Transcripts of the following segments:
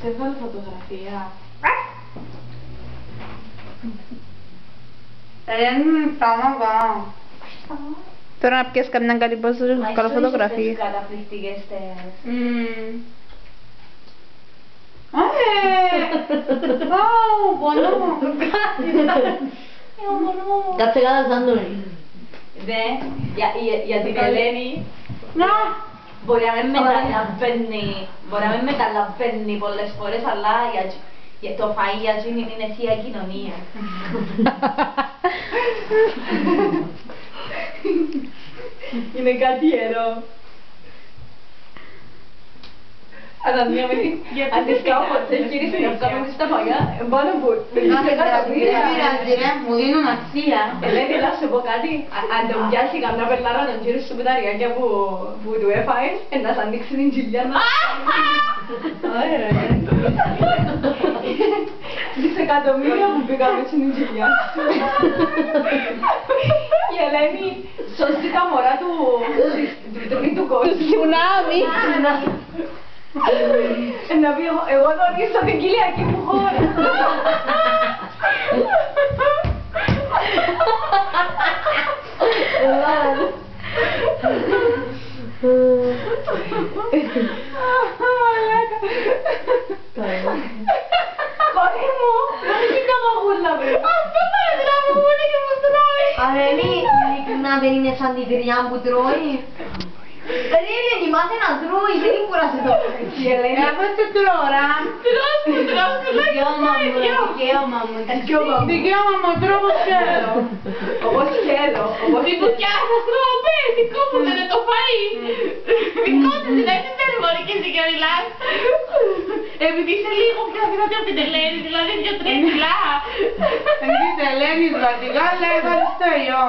Σε έβγαλε φωτογραφία. Σταμάτα. Τώρα να πιάσεις καμιά καλή πόση, καλό φωτογραφία. Μα καταπληκτικές τέρες. Πονώ. Κάτσε κάτω σαν το Ναι, για την Ελένη. Να. Μπορεί να μην μεταλαβαίνει πολλές φορές, αλλά για το φαΐ για εκείνη είναι θεία κοινωνία. Είναι κάτι ιερό. Αλλά μια με αν τις κάνω ποτέ γύρισε να βγάλω στα μαγιά, πάνω που δεν πειράζει ρε, μου δίνουν αξία. Ελένη, να σου πω κάτι, αν τον πιάσει καμιά πελάρα τον γύρω σου πεταριάκια που του έφαγες, να σ' ανοίξει την κοιλιά να... Ωραία ρε. Δισεκατομμύρια που πήγαμε στην κοιλιά. Η Ελένη σώζει τα μωρά του τρίτου κόσμου. Τσουνάμι. Να πει εγώ δονήσω την κοιλιακή μου χώρα. Κόρη μου, δεν είναι καμαγούλα βρε. Αυτό πάνε να μου πούνε και μου τρώει. Αρέλη, ειλικρινά δεν είναι σαν την τριά που τρώει. Ρε Ελένη, μάθε να τρώει, δεν είναι κουράσει το παιδί. Ελένη, αφού σε τρώρα. Δικαίωμα μου, δικαίωμα μου. Δικαίωμα μου, τρώω όπως θέλω. Όπως θέλω. Η μπουκιά σας τρώω δικό μου δεν είναι το φαΐ. Δικό της είναι, έτσι δεν μπορεί και εσύ και μιλάς. Επειδή είσαι λίγο πιο δυνατή από την Ελένη, δηλαδή 2-3 κιλά. Εμείς Ελένης βατικά, αλλά ευχαριστώ εγώ.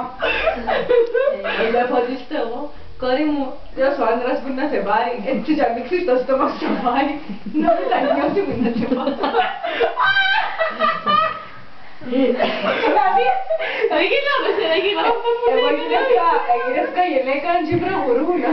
Ευχαριστώ εγώ. Κόρη μου, ποιος ο άντρας που να σε πάρει, έτσι και ανοίξεις το στόμα σου να πάρει, να μετανιώσει που να σε πάρει. Δηλαδή, Δεν γελάμε, δεν γελάμε. εγώ γυναίκα γυναίκα και προχωρούνα.